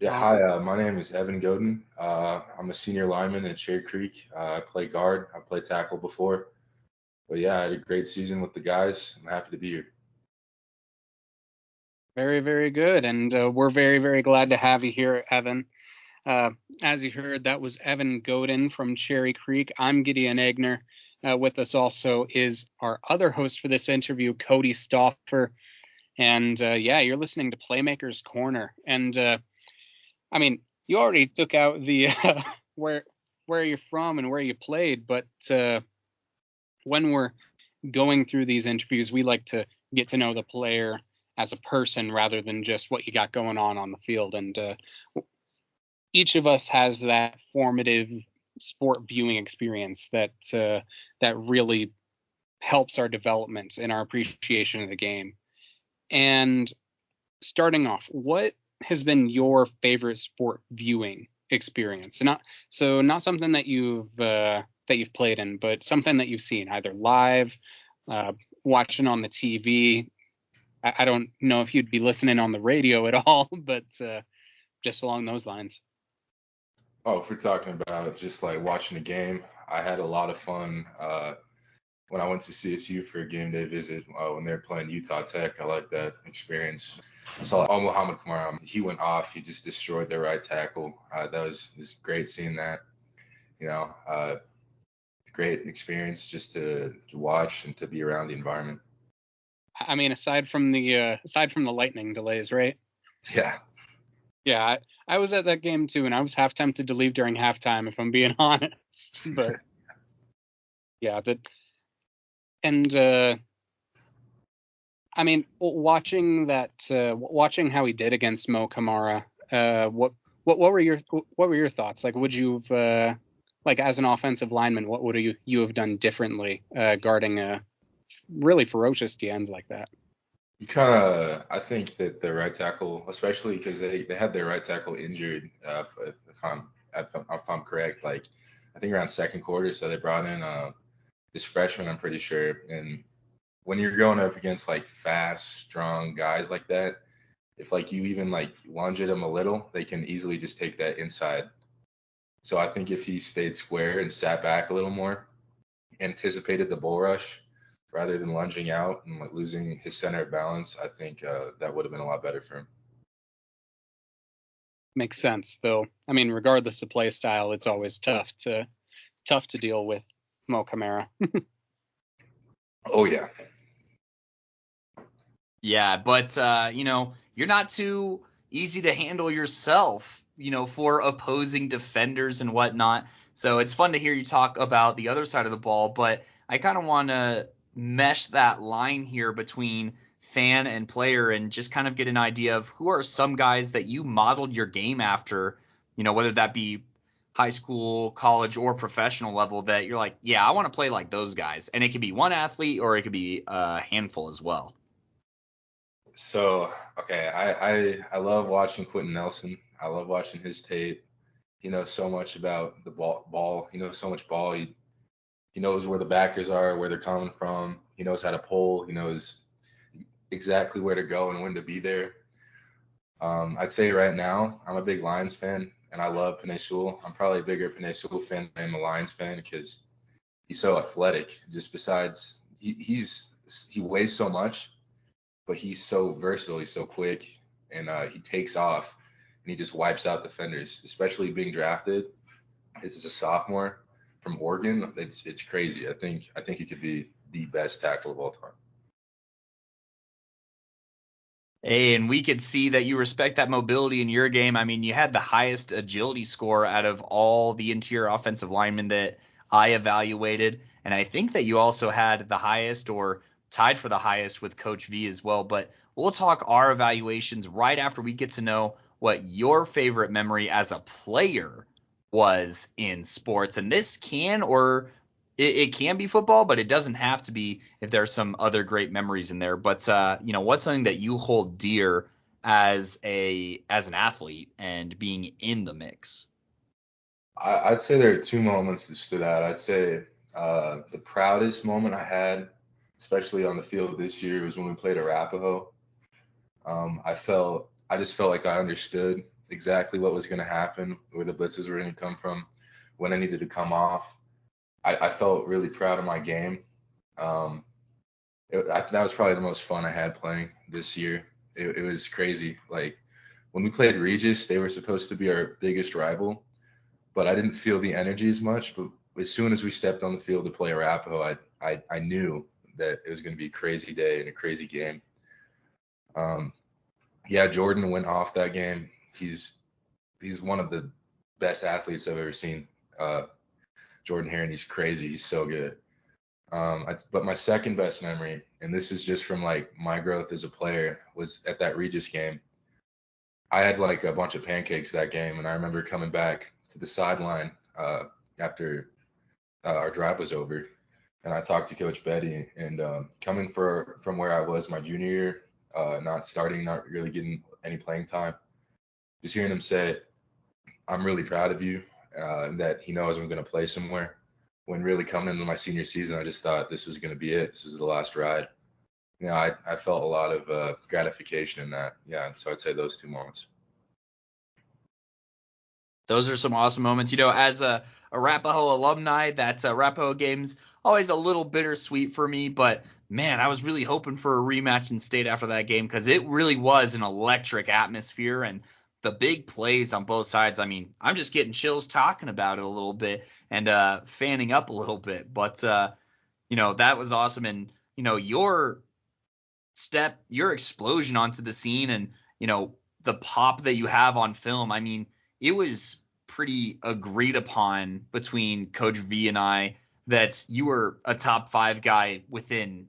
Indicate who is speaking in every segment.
Speaker 1: Yeah, hi. My name is Evan Godin. I'm a senior lineman at Cherry Creek. I play guard. I played tackle before. But yeah, I had a great season with the guys. I'm happy to be here.
Speaker 2: Very, very good. And we're very, very glad to have you here, Evan. Uh, as you heard, that was Evan Godin from Cherry Creek. I'm Gideon Egner. With us also is our other host for this interview, Cody Stoffer. And yeah, you're listening to Playmakers Corner. And I mean, you already took out the where where you're from and where you played, but when we're going through these interviews, we like to get to know the player as a person rather than just what you got going on the field. And each of us has that formative sport viewing experience that really helps our development and our appreciation of the game. And starting off, what has been your favorite sport viewing experience? Not something that you've played in, but something that you've seen either live, uh, watching on the TV. I don't know if you'd be listening on the radio at all, but just along those lines.
Speaker 1: Oh, if we're talking about just like watching a game, I had a lot of fun when I went to CSU for a game day visit when they were playing Utah Tech. I liked that experience. I saw Muhammad Kamara. He went off. He just destroyed their right tackle. That was great seeing that. You know, great experience just to watch and to be around the environment.
Speaker 2: I mean, aside from the lightning delays, right?
Speaker 1: Yeah.
Speaker 2: Yeah, I was at that game too, and I was half tempted to leave during halftime if I'm being honest. But yeah, but and I mean, watching how he did against Mo Kamara, what were your thoughts? Like, would you've like as an offensive lineman, what would you have done differently guarding a really ferocious DNs like that?
Speaker 1: You kind of, I think that the right tackle, especially because they had their right tackle injured, if I'm correct, like I think around second quarter, so they brought in this freshman, I'm pretty sure. And when you're going up against like fast, strong guys like that, if like you even like lunge at them a little, they can easily just take that inside. So I think if he stayed square and sat back a little more, anticipated the bull rush rather than lunging out and like losing his center of balance, I think that would have been a lot better for him.
Speaker 2: Makes sense, though. I mean, regardless of play style, it's always tough to deal with Mo Kamara.
Speaker 1: Oh yeah.
Speaker 3: Yeah, but you're not too easy to handle yourself, for opposing defenders and whatnot. So it's fun to hear you talk about the other side of the ball, but I kind of want to mesh that line here between fan and player and just kind of get an idea of who are some guys that you modeled your game after, whether that be high school, college, or professional level that you're like, yeah, I want to play like those guys. And it could be one athlete or it could be a handful as well.
Speaker 1: So okay, I love watching Quentin Nelson. I love watching his tape. He knows so much about the ball. He knows so much ball. He knows where the backers are, where they're coming from. He knows how to pull. He knows exactly where to go and when to be there. I'd say right now, I'm a big Lions fan, and I love Penei Sewell. I'm probably a bigger Penei Sewell fan than I'm a Lions fan because he's so athletic. Just besides, he weighs so much, but he's so versatile. He's so quick, and he takes off, and he just wipes out defenders. Especially being drafted as a sophomore from Oregon, it's crazy. I think he could be the best tackle of all time.
Speaker 3: Hey, and we could see that you respect that mobility in your game. I mean, you had the highest agility score out of all the interior offensive linemen that I evaluated. And I think that you also had the highest or tied for the highest with Coach V as well. But we'll talk our evaluations right after we get to know what your favorite memory as a player was in sports. And this can or it can be football, but it doesn't have to be if there's some other great memories in there. But what's something that you hold dear as an athlete and being in the mix?
Speaker 1: I'd say there are two moments that stood out. I'd say the proudest moment I had, especially on the field this year, was when we played Arapahoe. I just felt like I understood exactly what was going to happen, where the blitzes were going to come from, when I needed to come off. I felt really proud of my game. Um, that was probably the most fun I had playing this year. It was crazy. Like when we played Regis, they were supposed to be our biggest rival, but I didn't feel the energy as much. But as soon as we stepped on the field to play Arapahoe, I knew that it was going to be a crazy day and a crazy game. Yeah, Jordan went off that game. He's one of the best athletes I've ever seen. Jordan Heron, he's crazy. He's so good. But my second best memory, and this is just from like my growth as a player, was at that Regis game. I had like a bunch of pancakes that game, and I remember coming back to the sideline after our drive was over, and I talked to Coach Betty, and coming from where I was my junior year, not starting, not really getting any playing time, just hearing him say, "I'm really proud of you," and that he knows I'm going to play somewhere. When really coming into my senior season, I just thought this was going to be it. This is the last ride. I felt a lot of gratification in that. Yeah, and so I'd say those two moments.
Speaker 3: Those are some awesome moments. As a Arapahoe alumni, that Arapahoe game's always a little bittersweet for me. But, man, I was really hoping for a rematch in state after that game because it really was an electric atmosphere. And the big plays on both sides, I mean, I'm just getting chills talking about it a little bit and fanning up a little bit. But, that was awesome. And, your explosion onto the scene and, the pop that you have on film, I mean, it was pretty agreed upon between Coach V and I that you were a top 5 guy within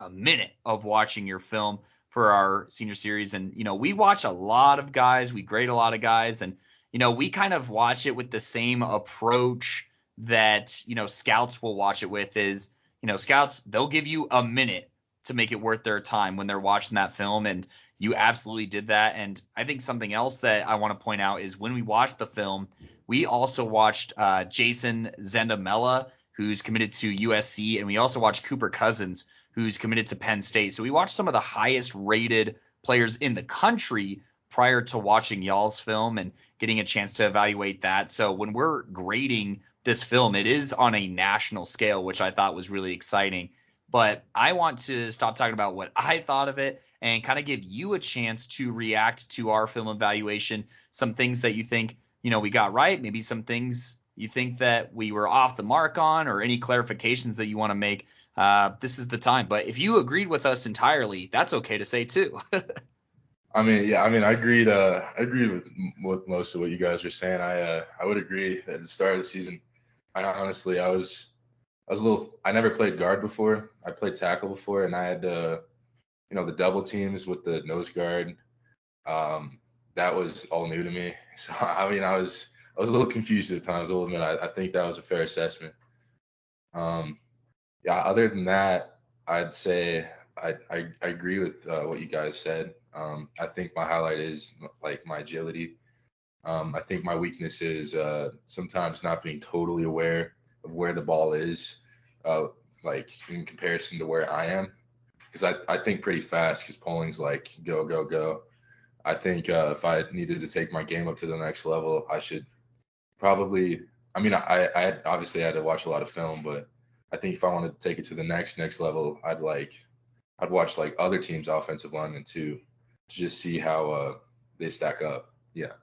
Speaker 3: a minute of watching your film for our senior series. And, we watch a lot of guys, we grade a lot of guys, and, we kind of watch it with the same approach that, scouts will watch it with is, scouts, they'll give you a minute to make it worth their time when they're watching that film. And you absolutely did that. And I think something else that I want to point out is when we watched the film, we also watched Jason Zendamela, who's committed to USC, and we also watched Cooper Cousins, who's committed to Penn State. So we watched some of the highest rated players in the country prior to watching y'all's film and getting a chance to evaluate that. So when we're grading this film, it is on a national scale, which I thought was really exciting. But I want to stop talking about what I thought of it and kind of give you a chance to react to our film evaluation, some things that you think, we got right, maybe some things you think that we were off the mark on, or any clarifications that you want to make. This is the time. But if you agreed with us entirely, that's okay to say too.
Speaker 1: I agreed with most of what you guys are saying. I would agree at the start of the season. I was I never played guard before. I played tackle before, and I had the double teams with the nose guard. That was all new to me. So, I was a little confused at times. I'll admit, I think that was a fair assessment. Yeah, other than that, I'd say I agree with what you guys said. I think my highlight is like my agility. I think my weakness is sometimes not being totally aware of where the ball is, like in comparison to where I am, because I think pretty fast, because Polling's like go, go, go. I think if I needed to take my game up to the next level, I should probably, I obviously had to watch a lot of film, but I think if I wanted to take it to the next level, I'd watch like other teams' offensive linemen too, to just see how they stack up. Yeah.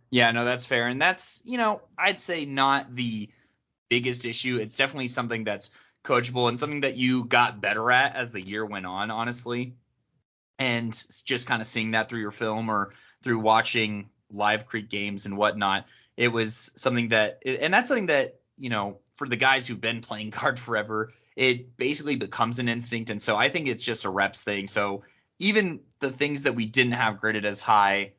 Speaker 3: Yeah, no, that's fair. And that's, I'd say not the biggest issue. It's definitely something that's coachable and something that you got better at as the year went on, honestly. And just kind of seeing that through your film or through watching Live Creek games and whatnot, it was something that, and that's something that, for the guys who've been playing guard forever, it basically becomes an instinct. And so I think it's just a reps thing. So even the things that we didn't have graded as high,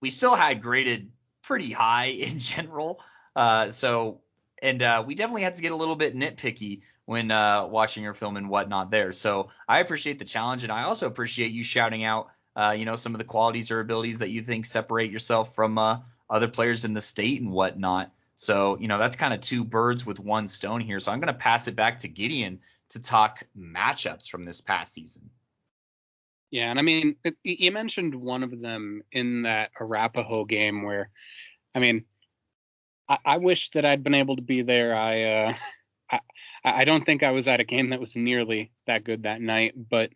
Speaker 3: we still had graded pretty high in general. We definitely had to get a little bit nitpicky when watching your film and whatnot there. So I appreciate the challenge, and I also appreciate you shouting out, some of the qualities or abilities that you think separate yourself from other players in the state and whatnot. So, that's kind of 2 birds with 1 stone here. So I'm going to pass it back to Gideon to talk matchups from this past season.
Speaker 2: Yeah, and I mean, you mentioned one of them in that Arapahoe game where, I mean, I wish that I'd been able to be there. I I don't think I was at a game that was nearly that good that night, but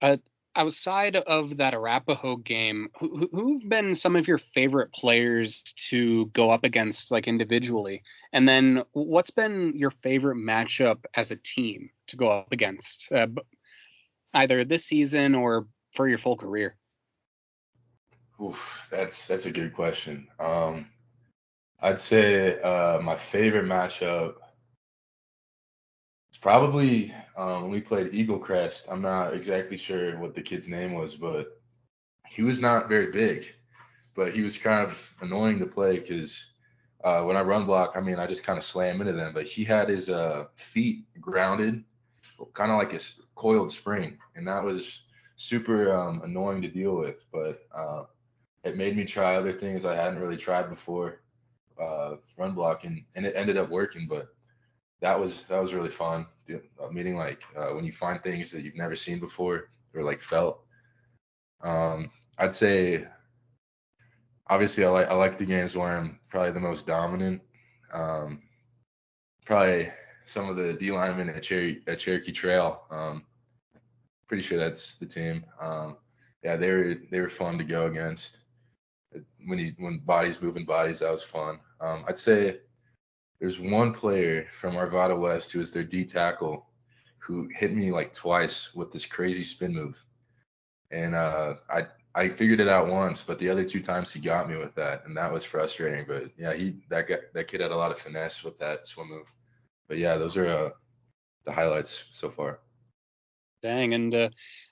Speaker 2: uh, outside of that Arapahoe game, who've been some of your favorite players to go up against, like individually? And then what's been your favorite matchup as a team to go up against, either this season or for your full career?
Speaker 1: Oof, that's a good question. I'd say my favorite matchup is probably when we played Eagle Crest. I'm not exactly sure what the kid's name was, but he was not very big, but he was kind of annoying to play because when I run block, I mean, I just kind of slam into them, but he had his feet grounded, kind of like a coiled spring, and that was super annoying to deal with. But it made me try other things I hadn't really tried before, run blocking, and it ended up working. But that was really fun. Meeting like when you find things that you've never seen before or like felt. I'd say obviously I like the games where I'm probably the most dominant. Um, Probably some of the D linemen at Cherokee Trail. Pretty sure that's the team. Yeah, they were fun to go against. When bodies moving bodies, that was fun. I'd say there's one player from Arvada West who was their D tackle who hit me like twice with this crazy spin move, and I figured it out once, but the other two times he got me with that, and that was frustrating. But yeah, that kid had a lot of finesse with that swim move. But yeah, those are the highlights so far.
Speaker 2: Dang, and I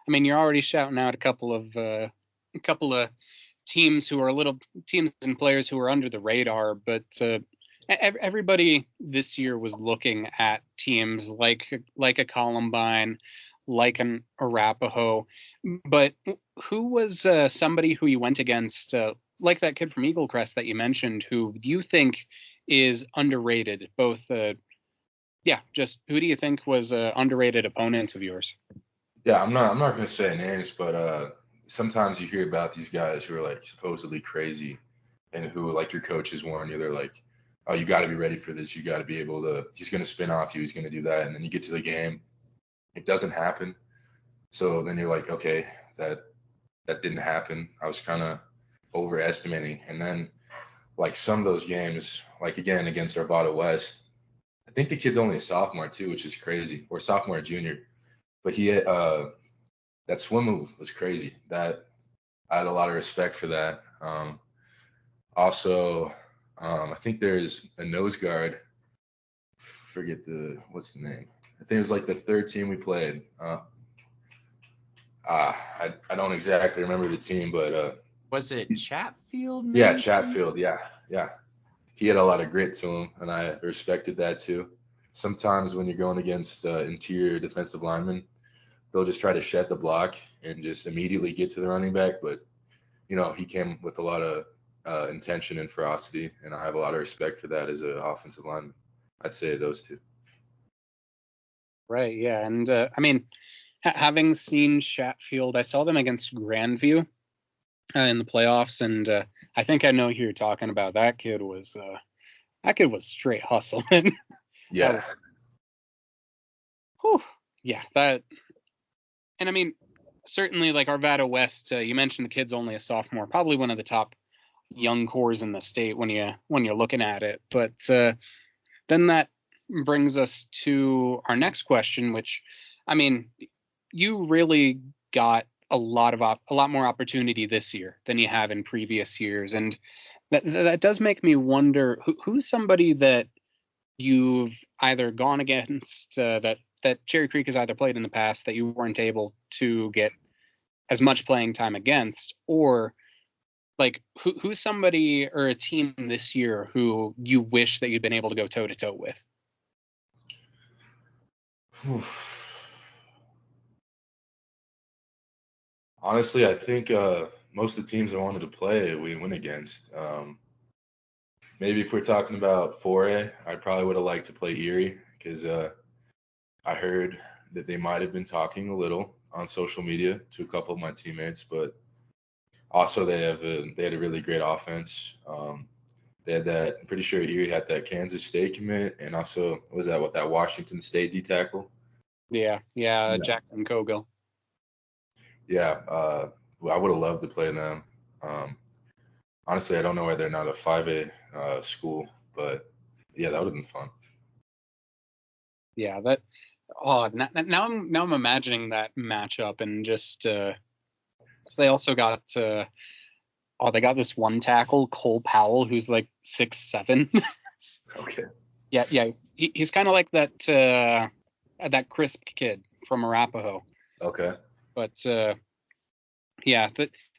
Speaker 2: mean, you're already shouting out a couple of teams who are teams and players who are under the radar, but everybody this year was looking at teams like a Columbine, like an Arapahoe. But who was somebody who you went against, like that kid from Eagle Crest that you mentioned, who you think is underrated? Both, yeah, just who do you think was underrated opponents of yours?
Speaker 1: Yeah, I'm not gonna say names, but sometimes you hear about these guys who are like supposedly crazy and who like your coaches warn you. They're like, oh, you got to be ready for this. You got to be able to. He's gonna spin off you. He's gonna do that, and then you get to the game, it doesn't happen. So then you're like, okay, that that didn't happen. I was kind of overestimating. And then like some of those games, like again against Arvada West, I think the kid's only a sophomore too, which is crazy, or sophomore or junior. But that swim move was crazy. That I had a lot of respect for that. Also, I think there's a nose guard. Forget what's the name. I think it was like the third team we played. I don't exactly remember the team, but
Speaker 3: Was it Chatfield,
Speaker 1: yeah,
Speaker 3: maybe?
Speaker 1: Chatfield. Yeah, yeah. He had a lot of grit to him, and I respected that too. Sometimes when you're going against interior defensive linemen, they'll just try to shed the block and just immediately get to the running back. But he came with a lot of intention and ferocity, and I have a lot of respect for that as an offensive lineman. I'd say those two.
Speaker 2: Right, yeah, and I mean, having seen Chatfield, I saw them against Grandview in the playoffs, and I think I know who you're talking about. That kid was straight hustling.
Speaker 1: Yeah,
Speaker 2: Whew, yeah, that, and I mean, certainly like Arvada West. You mentioned the kid's only a sophomore, probably one of the top young cores in the state when you're looking at it. But then that brings us to our next question, which, I mean, you really got a lot more opportunity this year than you have in previous years, and that does make me wonder who's somebody that you've either gone against, that Cherry Creek has either played in the past that you weren't able to get as much playing time against, or like who's somebody or a team this year who you wish that you'd been able to go toe to toe with?
Speaker 1: honestly, I think most of the teams I wanted to play, we went against. Maybe if we're talking about 4A, I probably would have liked to play Erie because I heard that they might have been talking a little. on social media to a couple of my teammates, but also they had a really great offense. They had that. I'm pretty sure Erie had that Kansas State commit, and also was that Washington State D tackle?
Speaker 2: Yeah,
Speaker 1: Yeah.
Speaker 2: Jackson Kogel.
Speaker 1: Yeah, I would have loved to play them. Honestly, I don't know why they're not a 5A school, but yeah, that would have been fun.
Speaker 2: Yeah, that. Oh, now I'm imagining that matchup and just. They also got. They got this one tackle, Cole Powell, who's like 6'7".
Speaker 1: Okay.
Speaker 2: Yeah. He's kind of like that crisp kid from Arapahoe.
Speaker 1: Okay.
Speaker 2: But yeah,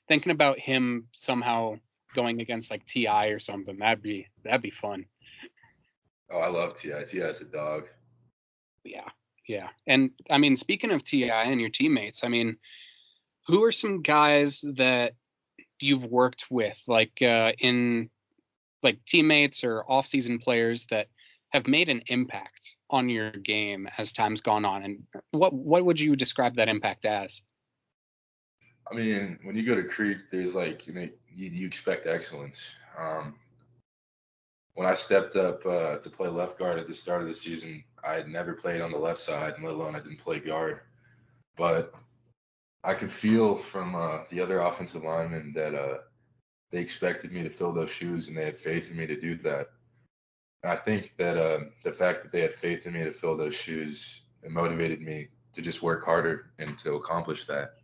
Speaker 2: thinking about him somehow going against like Ti or something, that'd be fun.
Speaker 1: Oh, I love Ti. Ti is a dog.
Speaker 2: Yeah. And I mean, speaking of Ti and your teammates, I mean, who are some guys that you've worked with, like in like teammates or off-season players that have made an impact on your game as time's gone on, and what would you describe that impact as?
Speaker 1: I mean, when you go to Creek, there's like you expect excellence. When I stepped up to play left guard at the start of the season, I had never played on the left side, let alone I didn't play guard. But I could feel from the other offensive linemen that they expected me to fill those shoes and they had faith in me to do that. And I think that the fact that they had faith in me to fill those shoes, it motivated me to just work harder and to accomplish that.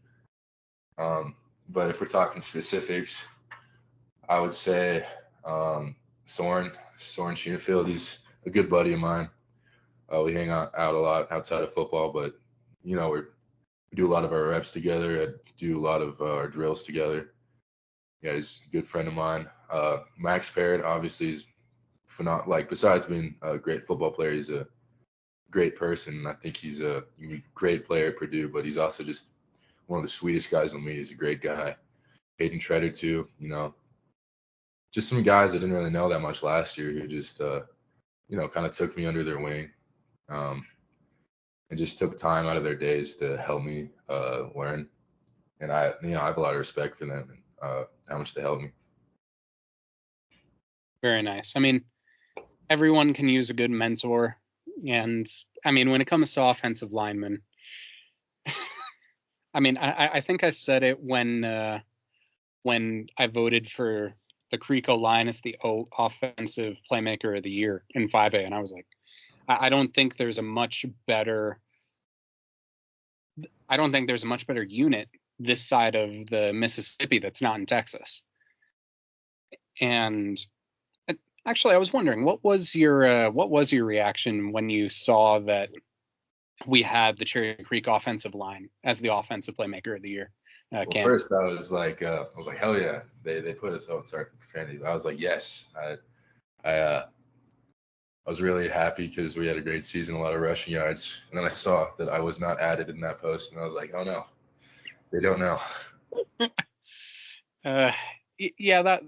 Speaker 1: But if we're talking specifics, I would say Soren Schoenfield. He's a good buddy of mine. We hang out a lot outside of football, but we do a lot of our reps together. I do a lot of our drills together. Yeah, he's a good friend of mine. Max Parrott, obviously, is phenomenal. Like, besides being a great football player, he's a great person. I think he's a great player at Purdue, but he's also just one of the sweetest guys I'll meet. He's a great guy. Hayden Treader, too, just some guys I didn't really know that much last year who just, kind of took me under their wing and just took time out of their days to help me learn. And I have a lot of respect for them and how much they helped me.
Speaker 2: Very nice. I mean, everyone can use a good mentor. And I mean, when it comes to offensive linemen, I mean, I think I said it when I voted for the Creco line as the offensive playmaker of the year in 5A, and I was like, I don't think there's a much better unit this side of the Mississippi that's not in Texas. And actually, I was wondering, what was your reaction when you saw that we had the Cherry Creek offensive line as the offensive playmaker of the year?
Speaker 1: Well, first I was like, hell yeah, they put us. Oh, sorry for profanity. I was like, yes. I was really happy because we had a great season, a lot of rushing yards, and then I saw that I was not added in that post, and I was like, oh no, they don't know.
Speaker 2: Yeah, that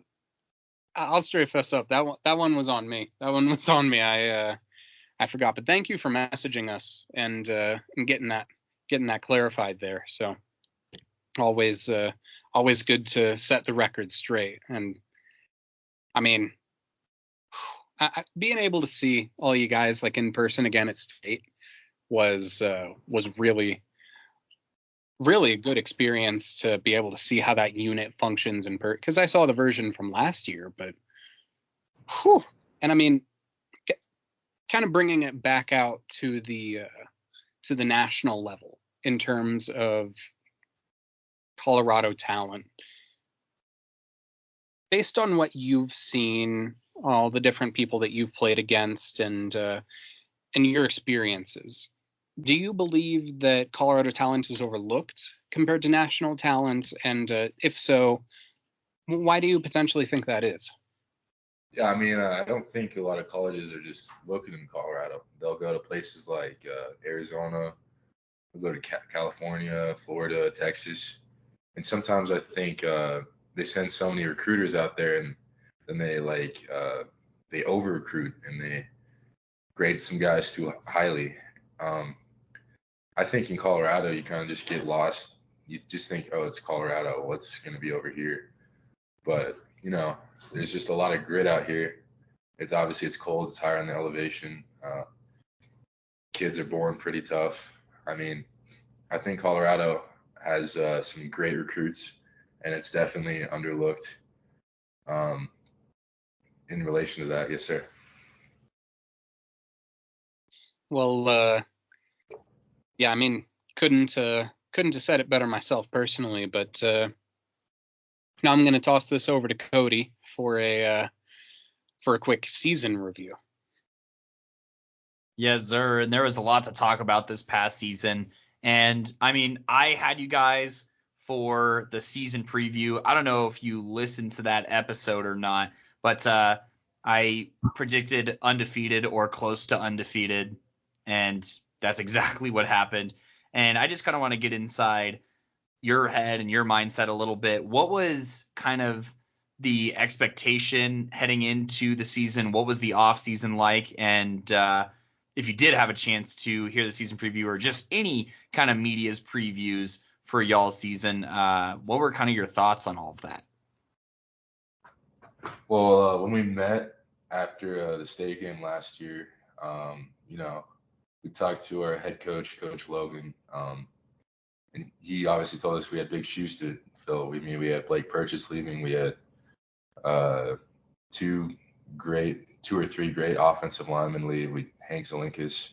Speaker 2: I'll straight fess up. That one was on me. I forgot, but thank you for messaging us and getting that clarified there. So always good to set the record straight. And I mean, being able to see all you guys like in person again at state was really a good experience to be able to see how that unit functions because I saw the version from last year, but whew, and I mean, kind of bringing it back out to the national level in terms of Colorado talent. Based on what you've seen, all the different people that you've played against, and your experiences, do you believe that Colorado talent is overlooked compared to national talent? And if so, why do you potentially think that is?
Speaker 1: Yeah, I mean, I don't think a lot of colleges are just looking in Colorado. They'll go to places like Arizona, they'll go to California, Florida, Texas, and sometimes I think they send so many recruiters out there, and then they over recruit and they grade some guys too highly. I think in Colorado you kind of just get lost. You just think, oh, it's Colorado. What's going to be over here? But there's just a lot of grit out here. It's cold. It's higher on the elevation. Kids are born pretty tough. I mean, I think Colorado has some great recruits, and it's definitely underlooked um, in relation to that. Yes, sir.
Speaker 2: Well, yeah, I mean, couldn't have said it better myself personally, but now I'm going to toss this over to Cody for a quick season review.
Speaker 3: Yes, sir. And there was a lot to talk about this past season. And I mean, I had you guys for the season preview. I don't know if you listened to that episode or not, but I predicted undefeated or close to undefeated. And that's exactly what happened. And I just kind of want to get inside your head and your mindset a little bit. What was kind of the expectation heading into the season? What was the off season like? And if you did have a chance to hear the season preview or just any kind of media's previews for y'all's season, what were kind of your thoughts on all of that?
Speaker 1: Well, when we met after the state game last year, we talked to our head coach, Coach Logan, and he obviously told us we had big shoes to fill. We had Blake Purchase leaving. We had two or three great offensive linemen leave. Hank Zelinkus,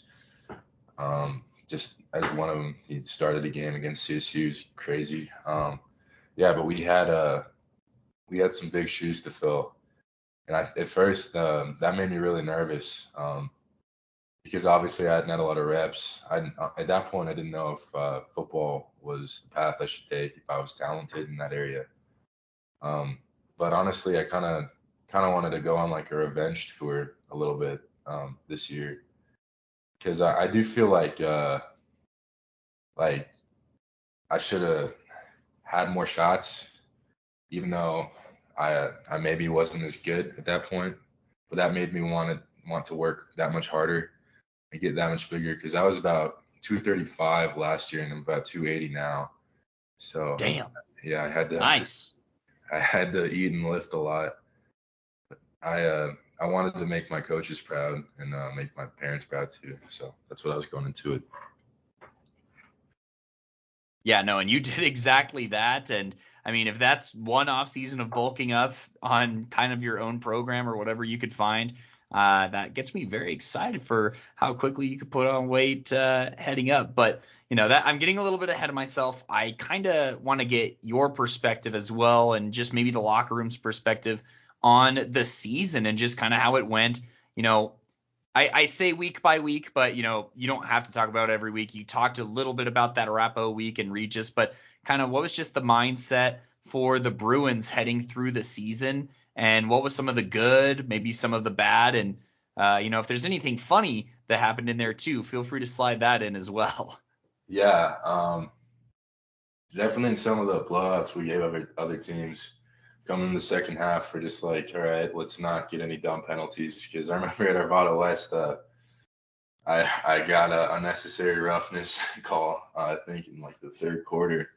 Speaker 1: just as one of them, he started a game against CSU. It's crazy. But we had some big shoes to fill, and at first that made me really nervous. Because obviously I hadn't had a lot of reps. At that point, I didn't know if football was the path I should take, if I was talented in that area. But honestly, I kind of wanted to go on like a revenge tour a little bit this year, because I do feel like I should have had more shots, even though I maybe wasn't as good at that point. But that made me want to work that much harder and get that much bigger, because I was about 235 last year and I'm about 280 now. So
Speaker 3: damn.
Speaker 1: Yeah, I had to eat and lift a lot. I wanted to make my coaches proud and make my parents proud too. So that's what I was going into it.
Speaker 3: Yeah, no, and you did exactly that. And I mean, if that's one off season of bulking up on kind of your own program or whatever you could find, that gets me very excited for how quickly you could put on weight heading up. But that I'm getting a little bit ahead of myself. I kind of want to get your perspective as well, and just maybe the locker room's perspective on the season and just kind of how it went. I say week by week, but you don't have to talk about it every week. You talked a little bit about that Arapahoe week and Regis, but kind of what was just the mindset for the Bruins heading through the season, and what was some of the good, maybe some of the bad, and if there's anything funny that happened in there too, feel free to slide that in as well.
Speaker 1: Yeah, definitely some of the blowouts we gave other teams coming in the second half were just like, all right, let's not get any dumb penalties. Because I remember at Arvada West, I got an unnecessary roughness call, I think in like the third quarter.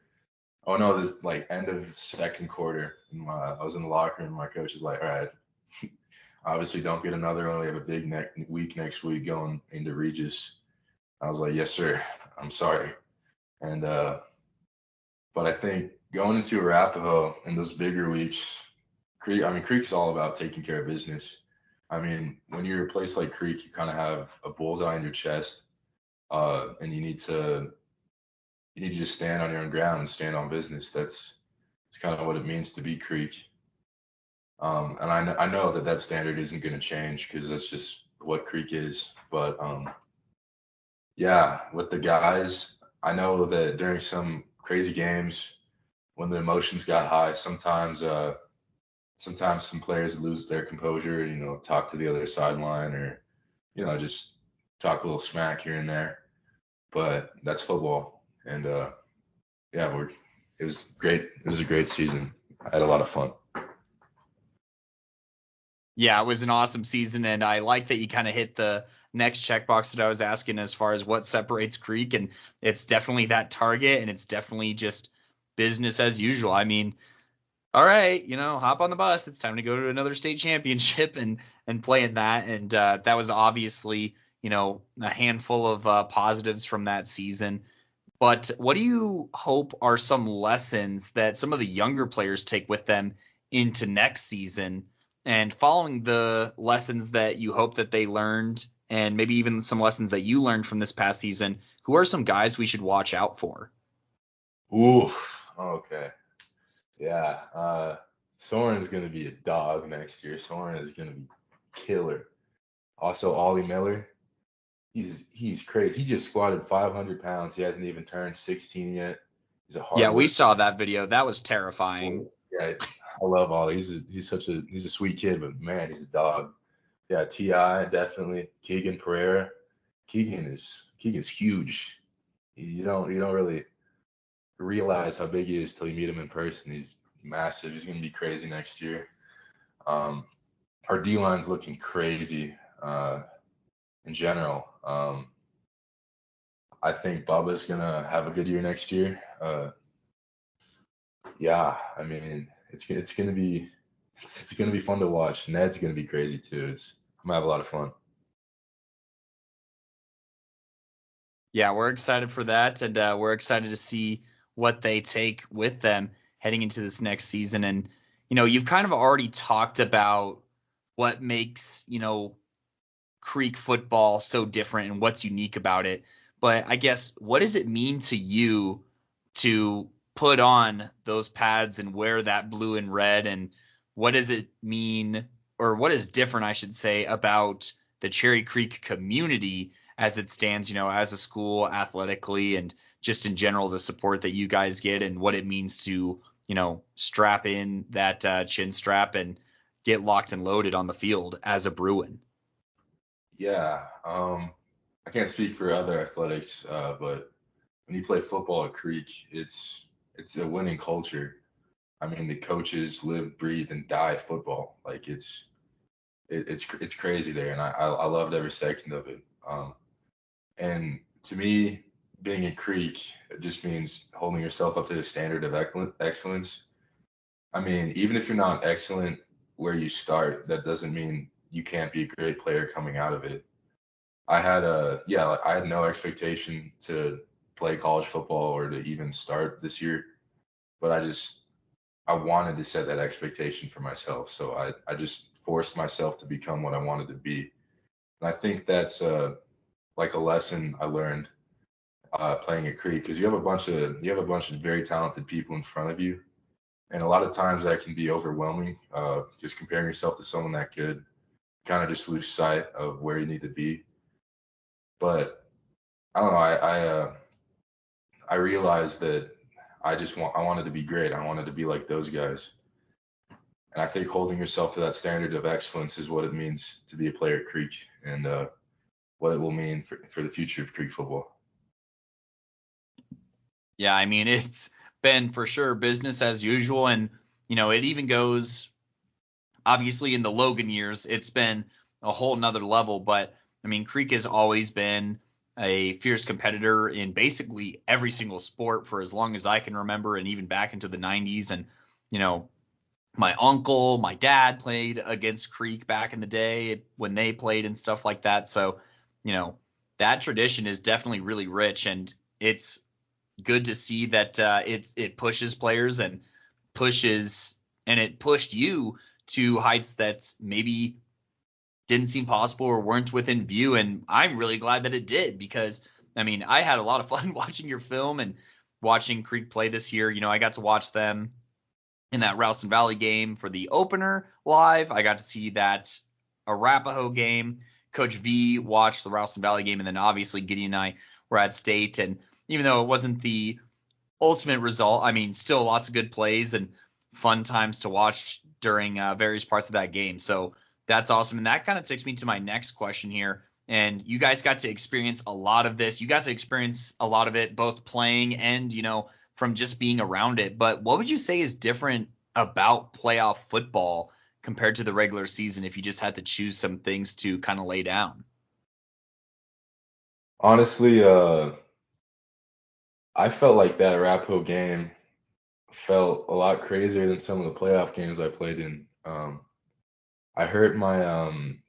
Speaker 1: Oh no, this like end of second quarter. I was in the locker room. My coach is like, all right, obviously don't get another one. We have a big week next week going into Regis. I was like, yes sir, I'm sorry. And but I think going into Arapahoe in those bigger weeks, Creek's all about taking care of business. I mean, when you're a place like Creek, you kind of have a bullseye in your chest, and you need to just stand on your own ground and stand on business. That's kind of what it means to be Creek. And I know that standard isn't going to change, because that's just what Creek is. But yeah, with the guys, I know that during some crazy games, when the emotions got high, sometimes some players lose their composure, talk to the other sideline, or just talk a little smack here and there. But that's football, and it was great. It was a great season. I had a lot of fun.
Speaker 3: Yeah, it was an awesome season, and I like that you kind of hit the next checkbox that I was asking as far as what separates Creek, and it's definitely that target, and it's definitely just business as usual. I mean, all right, hop on the bus. It's time to go to another state championship and play in that. And that was obviously, a handful of positives from that season. But what do you hope are some lessons that some of the younger players take with them into next season? And following the lessons that you hope that they learned, and maybe even some lessons that you learned from this past season, who are some guys we should watch out for?
Speaker 1: Ooh, okay. Yeah. Soren's going to be a dog next year. Soren is going to be killer. Also, Ollie Miller. He's crazy. He just squatted 500 pounds. He hasn't even turned 16 yet. He's a hard
Speaker 3: Yeah, we
Speaker 1: worker.
Speaker 3: saw that video. That was terrifying.
Speaker 1: Yeah, I love Ollie. He's a sweet kid, but man, he's a dog. Yeah, Ti definitely. Keegan Pereira. Keegan's huge. You don't really realize how big he is till you meet him in person. He's massive. He's gonna be crazy next year. Our D line's looking crazy in general. I think Bubba's gonna have a good year next year. Yeah, I mean it's gonna be fun to watch. Ned's gonna be crazy too. I'm gonna have a lot of fun.
Speaker 3: Yeah, we're excited for that, and we're excited to see what they take with them heading into this next season. And you've kind of already talked about what makes Creek football so different and what's unique about it. But I guess, what does it mean to you to put on those pads and wear that blue and red? And what does it mean, or what is different, I should say, about the Cherry Creek community as it stands, as a school athletically, and just in general, the support that you guys get and what it means to, strap in that chin strap and get locked and loaded on the field as a Bruin?
Speaker 1: Yeah, I can't speak for other athletics, but when you play football at Creek, it's a winning culture. I mean, the coaches live, breathe, and die football. Like it's crazy there, and I loved every second of it. And to me, being at Creek, it just means holding yourself up to the standard of excellence. I mean, even if you're not excellent where you start, that doesn't mean you can't be a great player coming out of it. I had no expectation to play college football or to even start this year, but I wanted to set that expectation for myself. So I just forced myself to become what I wanted to be. And I think that's like a lesson I learned playing at Creek, because you have a bunch of very talented people in front of you, and a lot of times that can be overwhelming. Just comparing yourself to someone that good, kind of just lose sight of where you need to be. But I don't know. I realized that I wanted to be great. I wanted to be like those guys. And I think holding yourself to that standard of excellence is what it means to be a player at Creek, and what it will mean for the future of Creek football.
Speaker 3: Yeah, I mean, it's been for sure business as usual. And, it even goes, obviously, in the Logan years, it's been a whole nother level. But, I mean, Creek has always been a fierce competitor in basically every single sport for as long as I can remember, and even back into the 90s. And, my uncle, my dad played against Creek back in the day when they played and stuff like that. So, that tradition is definitely really rich, and it's good to see that it pushes players and it pushed you to heights that maybe didn't seem possible or weren't within view. And I'm really glad that it did, because I mean, I had a lot of fun watching your film and watching Creek play this year. I got to watch them in that Ralston Valley game for the opener live. I got to see that Arapahoe game. Coach V watched the Ralston Valley game, and then obviously Gideon and I were at state. And even though it wasn't the ultimate result, I mean, still lots of good plays and fun times to watch during various parts of that game. So that's awesome. And that kind of takes me to my next question here. And you guys got to experience a lot of this. You got to experience a lot of it, both playing and, from just being around it. But what would you say is different about playoff football compared to the regular season, if you just had to choose some things to kind of lay down?
Speaker 1: Honestly, I felt like that Arapahoe game felt a lot crazier than some of the playoff games I played in. I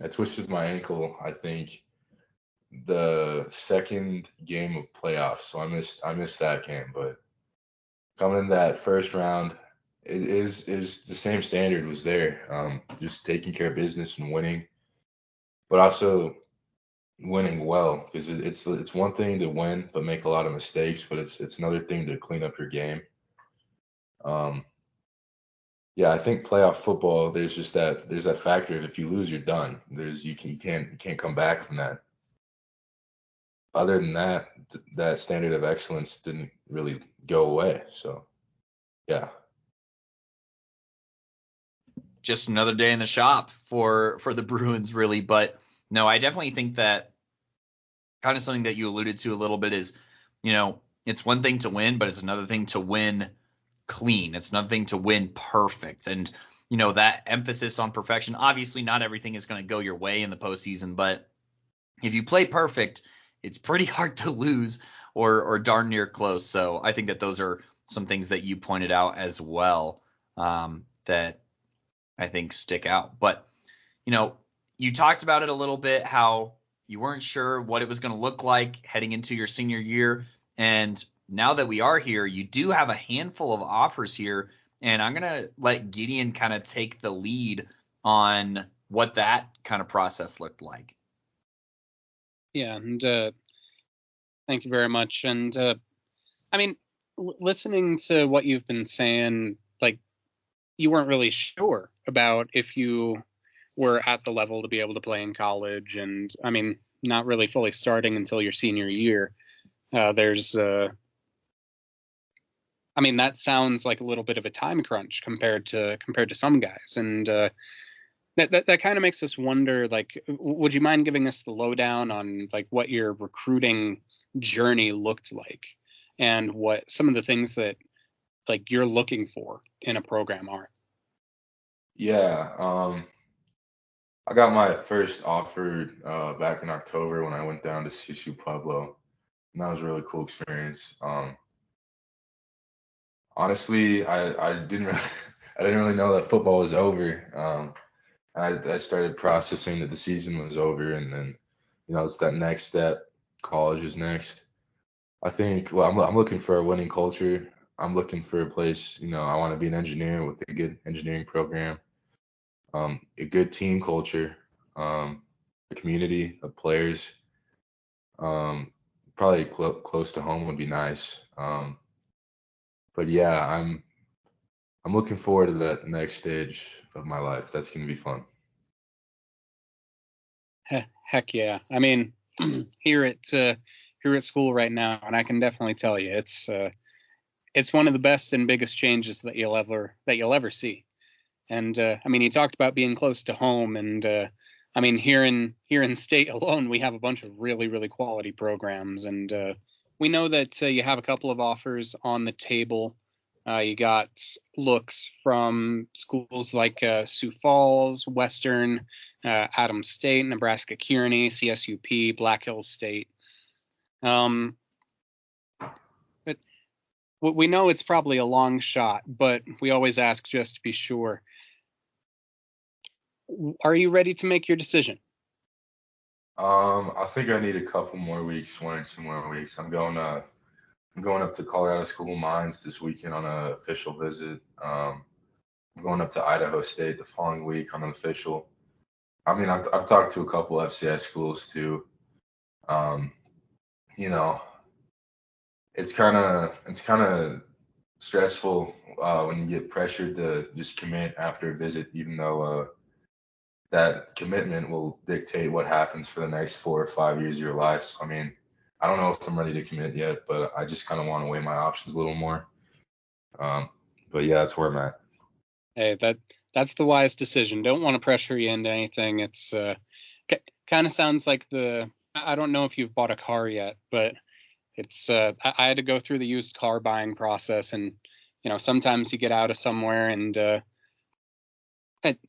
Speaker 1: twisted my ankle, I think, the second game of playoffs, so I missed that game. But coming in that first round, is the same standard was there. Just taking care of business and winning, but also winning well, because it's one thing to win but make a lot of mistakes, but it's another thing to clean up your game. Um, yeah, I think playoff football, there's that factor that if you lose, you're done. You can't come back from that. Other than that, that standard of excellence didn't really go away. So yeah,
Speaker 3: Just another day in the shop for the Bruins, really. But no, I definitely think that kind of something that you alluded to a little bit is, it's one thing to win, but it's another thing to win clean. It's another thing to win perfect. And, that emphasis on perfection, obviously not everything is going to go your way in the postseason, but if you play perfect, it's pretty hard to lose or darn near close. So I think that those are some things that you pointed out as well, that I think stick out. But, you talked about it a little bit, how you weren't sure what it was going to look like heading into your senior year. And now that we are here, you do have a handful of offers here. And I'm going to let Gideon kind of take the lead on what that kind of process looked like.
Speaker 2: Yeah, and thank you very much. And I mean, listening to what you've been saying, like, you weren't really sure about if you were at the level to be able to play in college, and I mean, not really fully starting until your senior year. There's I mean, that sounds like a little bit of a time crunch compared to some guys, and that kind of makes us wonder, like, would you mind giving us the lowdown on like what your recruiting journey looked like, and what some of the things that like you're looking for in a program are?
Speaker 1: yeah. I got my first offer back in October when I went down to CSU Pueblo, and that was a really cool experience. Honestly, I didn't really, I didn't really know that football was over. I started processing that the season was over, and then it's that next step. College is next. I think. Well, I'm looking for a winning culture. I'm looking for a place. I want to be an engineer with a good engineering program. A good team culture. A community of players. Probably close to home would be nice. But yeah, I'm looking forward to that next stage of my life. That's gonna be fun.
Speaker 2: Heck yeah! I mean, here at school right now, and I can definitely tell you, it's one of the best and biggest changes that you'll ever see. And I mean, you talked about being close to home, and I mean, here in state alone, we have a bunch of really really quality programs, and we know that you have a couple of offers on the table. You got looks from schools like Sioux Falls, Western, Adams State, Nebraska Kearney, CSUP, Black Hills State. Um, but we know it's probably a long shot, but we always ask just to be sure. Are you ready to make your decision?
Speaker 1: I think I need a couple more weeks, 1 or 2 more weeks. I'm going up to Colorado School of Mines this weekend on an official visit. I'm going up to Idaho State the following week on an official. I mean, I've talked to a couple FCS schools too. Um, you know, it's kind of stressful when you get pressured to just commit after a visit, even though that commitment will dictate what happens for the next 4 or 5 years of your life. So, I mean, I don't know if I'm ready to commit yet, but I just kind of want to weigh my options a little more. Um, but yeah, that's where I'm at.
Speaker 2: Hey, that's the wise decision. Don't want to pressure you into anything. It's kind of sounds like I don't know if you've bought a car yet, but it's I had to go through the used car buying process, and sometimes you get out of somewhere, and it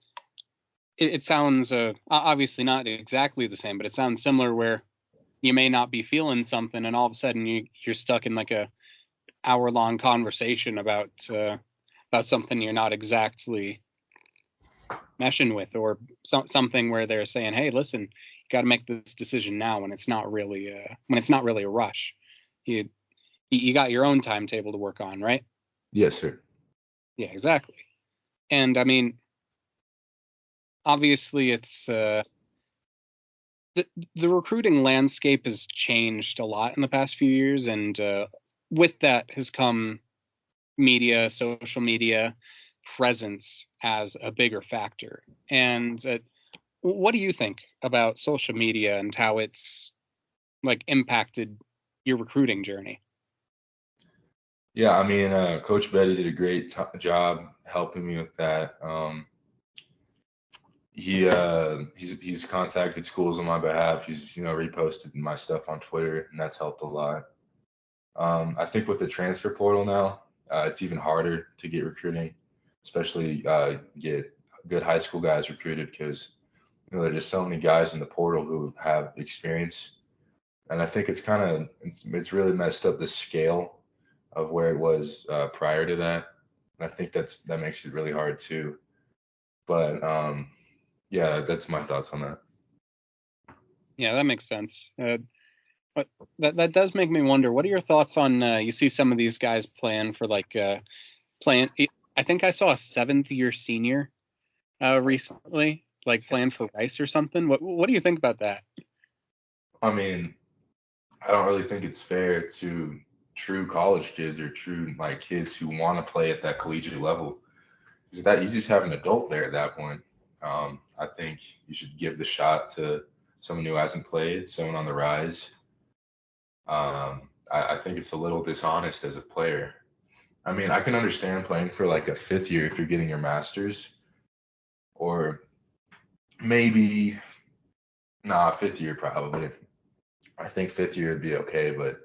Speaker 2: it sounds obviously not exactly the same, but it sounds similar, where you may not be feeling something, and all of a sudden you're stuck in like a hour-long conversation about something you're not exactly meshing with, or something where they're saying, hey, listen, you got to make this decision now when it's not really a rush. You got your own timetable to work on, right?
Speaker 1: Yes, sir.
Speaker 2: Yeah, exactly. And I mean, obviously it's the recruiting landscape has changed a lot in the past few years, and with that has come media, social media presence as a bigger factor. And what do you think about social media and how it's like impacted your recruiting journey?
Speaker 1: Yeah, I mean, Coach Betty did a great job helping me with that. He's contacted schools on my behalf. He's reposted my stuff on Twitter, and that's helped a lot. I think with the transfer portal now, it's even harder to get recruiting, especially get good high school guys recruited, because there's just so many guys in the portal who have experience, and I think it's really messed up the scale of where it was prior to that, and I think that makes it really hard too. But yeah, that's my thoughts on that.
Speaker 2: Yeah, that makes sense. But that does make me wonder. What are your thoughts on you see some of these guys playing for playing? I think I saw a 7th-year senior recently, like playing for Rice or something. What do you think about that?
Speaker 1: I mean, I don't really think it's fair to true college kids or true like kids who want to play at that collegiate level. Is that you just have an adult there at that point. I think you should give the shot to someone who hasn't played, someone on the rise. I think it's a little dishonest as a player. I mean, I can understand playing for like a 5th year if you're getting your master's, or maybe, 5th year probably. I think 5th year would be okay, but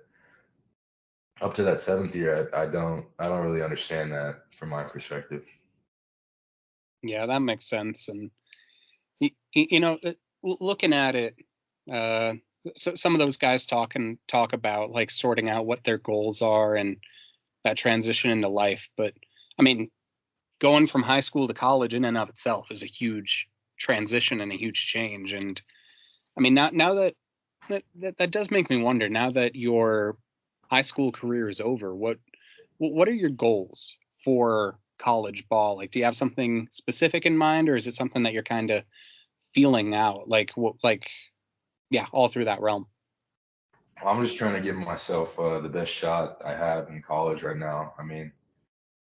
Speaker 1: up to that 7th year, I don't really understand that from my perspective.
Speaker 2: Yeah, that makes sense. And looking at it, uh, so some of those guys talk about like sorting out what their goals are and that transition into life. But I mean, going from high school to college in and of itself is a huge transition and a huge change. And I mean, now that does make me wonder. Now that your high school career is over, what are your goals for college ball? Like, do you have something specific in mind, or is it something that you're kind of feeling out? Yeah, all through that realm.
Speaker 1: I'm just trying to give myself the best shot I have in college right now. I mean,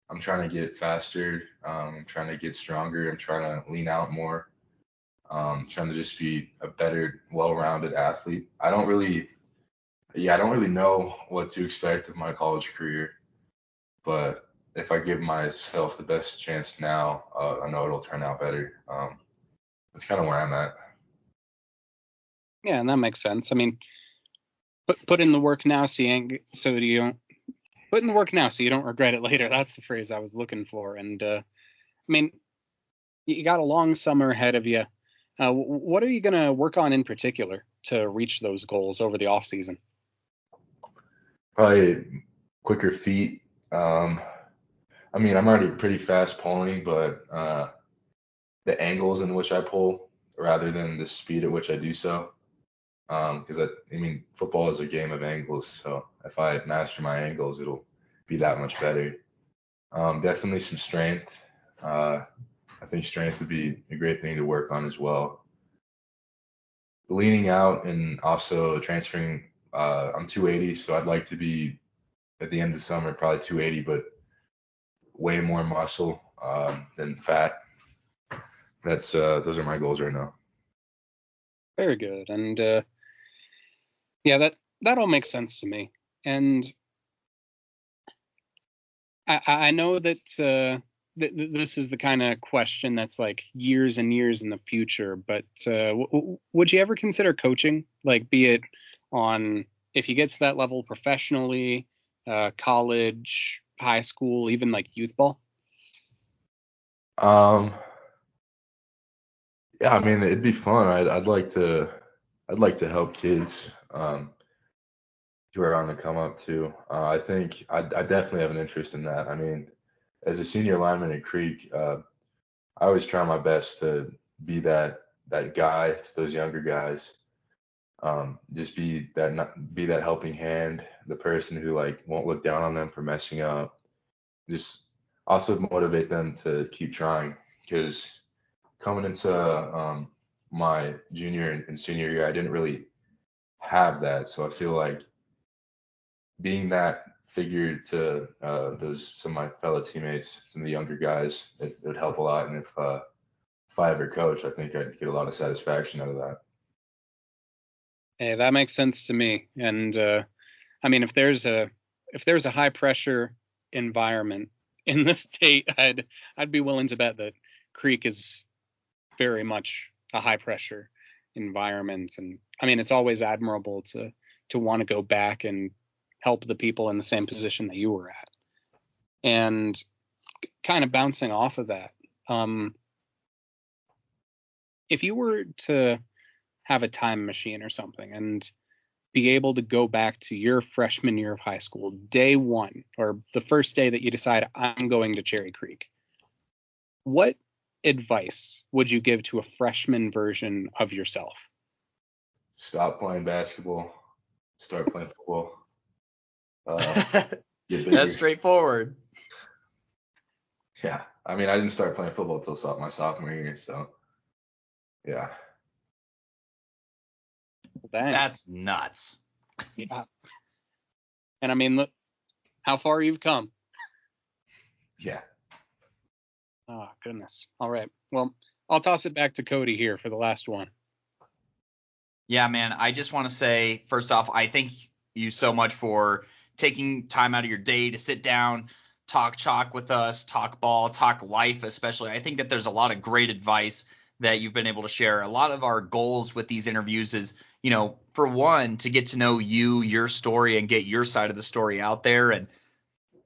Speaker 1: I'm trying to get faster. I'm trying to get stronger. I'm trying to lean out more. Trying to just be a better, well-rounded athlete. I don't really know what to expect of my college career, but if I give myself the best chance now, I know it'll turn out better. That's kind of where I'm at.
Speaker 2: Yeah, and that makes sense. I mean, put in the work now so you don't put in the work now so you don't regret it later. That's the phrase I was looking for. And I mean, you got a long summer ahead of you. What are you going to work on in particular to reach those goals over the off season?
Speaker 1: Probably quicker feet. I mean, I'm already pretty fast pulling, but the angles in which I pull rather than the speed at which I do so. Because I mean, football is a game of angles, so if I master my angles, it'll be that much better. Definitely some strength. I think strength would be a great thing to work on as well. Leaning out and also transferring. I'm 280, so I'd like to be at the end of the summer probably 280, but way more muscle than fat. Those are my goals right now.
Speaker 2: Very good. And yeah, that all makes sense to me. And I know that this is the kind of question that's like years and years in the future, but would you ever consider coaching? Like, be it on if you get to that level professionally, college, high school, even like youth ball?
Speaker 1: Yeah, I mean, it'd be fun. I'd like to I'd like to help kids who are on the come up too. I think I definitely have an interest in that. I mean, as a senior lineman at Creek, I always try my best to be that guy to those younger guys. Just be that helping hand, the person who like won't look down on them for messing up. Just also motivate them to keep trying because coming into my junior and senior year, I didn't really have that. So I feel like being that figure to those some of my fellow teammates, some of the younger guys, it would help a lot. And if I ever coach, I think I'd get a lot of satisfaction out of that.
Speaker 2: Hey, that makes sense to me. And I mean, if there's a high pressure environment in the state, I'd be willing to bet that Creek is very much a high pressure environment. And I mean, it's always admirable to want to go back and help the people in the same position that you were at. And kind of bouncing off of that, if you were to have a time machine or something and be able to go back to your freshman year of high school, day one, or the first day that you decide I'm going to Cherry Creek, what advice would you give to a freshman version of yourself?
Speaker 1: Stop playing basketball, start playing football. Get bigger.
Speaker 3: That's straightforward.
Speaker 1: Yeah, I mean, I didn't start playing football until my sophomore year, so yeah.
Speaker 2: Dang.
Speaker 3: That's nuts.
Speaker 2: Yeah. And I mean, look how far you've come.
Speaker 1: Yeah.
Speaker 2: Oh, goodness. All right. Well, I'll toss it back to Cody here for the last one.
Speaker 3: Yeah, man, I just want to say, first off, I thank you so much for taking time out of your day to sit down, talk chalk with us, talk ball, talk life especially. I think that there's a lot of great advice that you've been able to share. A lot of our goals with these interviews is, for one, to get to know you, your story, and get your side of the story out there. And,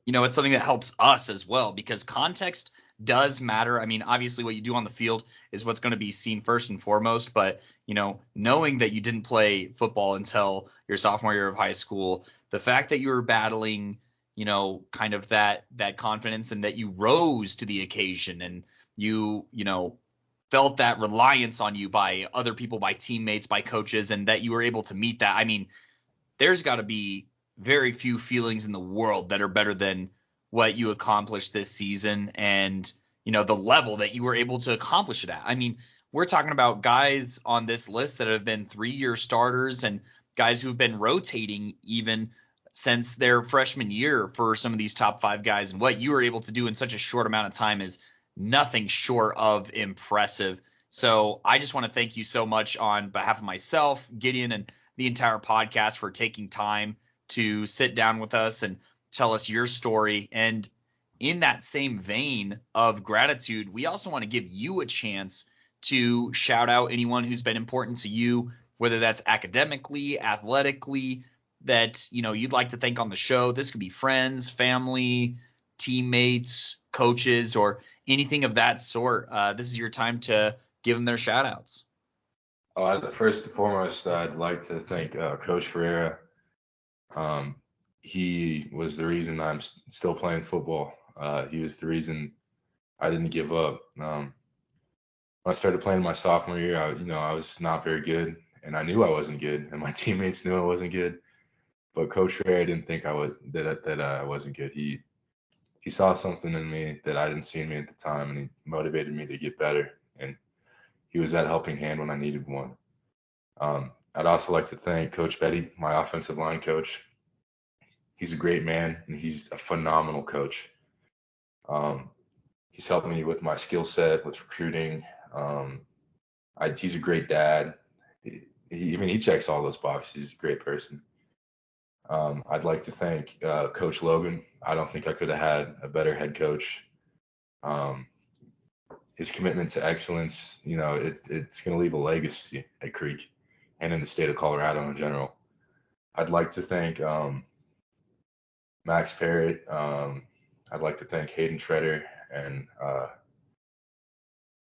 Speaker 3: it's something that helps us as well because context does matter. I mean, obviously what you do on the field is what's going to be seen first and foremost, but knowing that you didn't play football until your sophomore year of high school, the fact that you were battling, kind of that confidence and that you rose to the occasion and you felt that reliance on you by other people, by teammates, by coaches, and that you were able to meet that. I mean, there's got to be very few feelings in the world that are better than what you accomplished this season and, the level that you were able to accomplish it at. I mean, we're talking about guys on this list that have been 3-year starters and guys who've been rotating even since their freshman year for some of these top 5 guys. And what you were able to do in such a short amount of time is nothing short of impressive. So I just want to thank you so much on behalf of myself, Gideon, and the entire podcast for taking time to sit down with us and tell us your story. And in that same vein of gratitude, we also want to give you a chance to shout out anyone who's been important to you, whether that's academically, athletically, that you'd like to thank on the show. This could be friends, family, teammates, coaches, or anything of that sort. This is your time to give them their shout outs.
Speaker 1: First and foremost, I'd like to thank Coach Ferreira. He was the reason I'm still playing football. He was the reason I didn't give up. When I started playing my sophomore year, I was not very good, and I knew I wasn't good, and my teammates knew I wasn't good. But Coach Ferreira didn't think I wasn't good. He saw something in me that I didn't see in me at the time, and he motivated me to get better. And he was that helping hand when I needed one. I'd also like to thank Coach Betty, my offensive line coach. He's a great man, and he's a phenomenal coach. He's helped me with my skill set, with recruiting. He's a great dad. He checks all those boxes. He's a great person. I'd like to thank Coach Logan. I don't think I could have had a better head coach. His commitment to excellence, it's going to leave a legacy at Creek and in the state of Colorado in general. I'd like to thank Max Parrott. I'd like to thank Hayden Treader and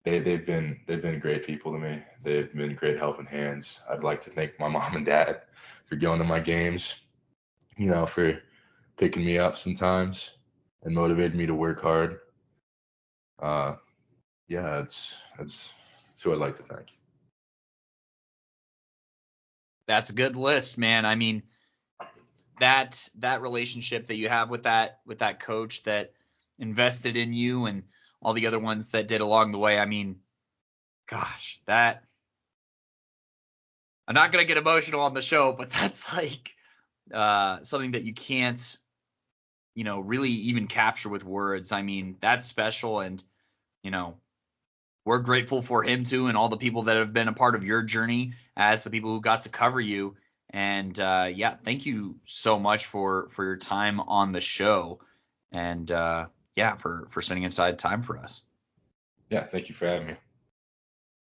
Speaker 1: they've been great people to me. They've been great helping hands. I'd like to thank my mom and dad for going to my games, for picking me up sometimes and motivated me to work hard. Yeah, that's who I'd like to thank.
Speaker 3: That's a good list, man. I mean, that relationship that you have with that coach that invested in you and all the other ones that did along the way. I mean, gosh, that I'm not gonna get emotional on the show, but that's like something that you can't, really even capture with words. I mean, that's special, and we're grateful for him too, and all the people that have been a part of your journey as the people who got to cover you. And yeah, thank you so much for your time on the show, and yeah, for setting aside time for us.
Speaker 1: Yeah, thank you for having me.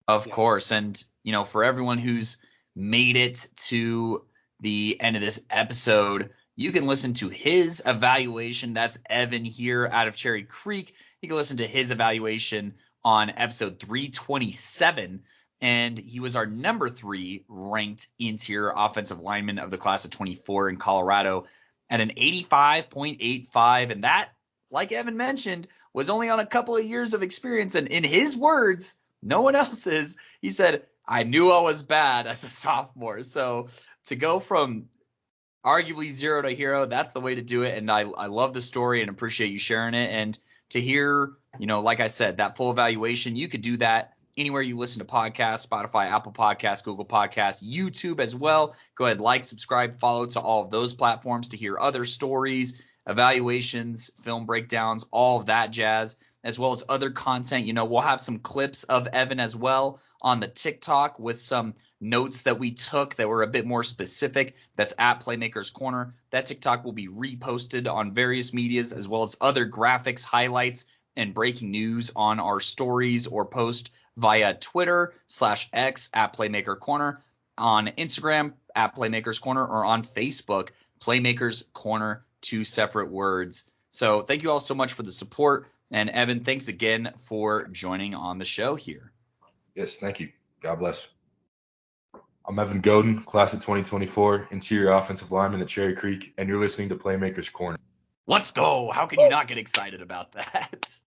Speaker 3: Of course. And, for everyone who's made it to the end of this episode, you can listen to his evaluation. That's Evan here out of Cherry Creek. You can listen to his evaluation on episode 327. And he was our number 3 ranked interior offensive lineman of the class of 24 in Colorado at an 85.85. And that, like Evan mentioned, was only on a couple of years of experience. And in his words, no one else's, he said, I knew I was bad as a sophomore. So to go from arguably 0 to hero, that's the way to do it. And I love the story and appreciate you sharing it. And to hear, like I said, that full evaluation, you could do that anywhere you listen to podcasts, Spotify, Apple Podcasts, Google Podcasts, YouTube as well. Go ahead, like, subscribe, follow to all of those platforms to hear other stories, evaluations, film breakdowns, all of that jazz, as well as other content. We'll have some clips of Evan as well on the TikTok with some notes that we took that were a bit more specific. That's at Playmakers Corner. That TikTok will be reposted on various medias, as well as other graphics, highlights, and breaking news on our stories or post via Twitter/X at Playmaker Corner, on Instagram at Playmakers Corner, or on Facebook, Playmakers Corner, 2 separate words. So thank you all so much for the support. And Evan, thanks again for joining on the show here.
Speaker 1: Yes, thank you. God bless. I'm Evan Godin, class of 2024, interior offensive lineman at Cherry Creek, and you're listening to Playmakers Corner.
Speaker 3: Let's go. How can you not get excited about that?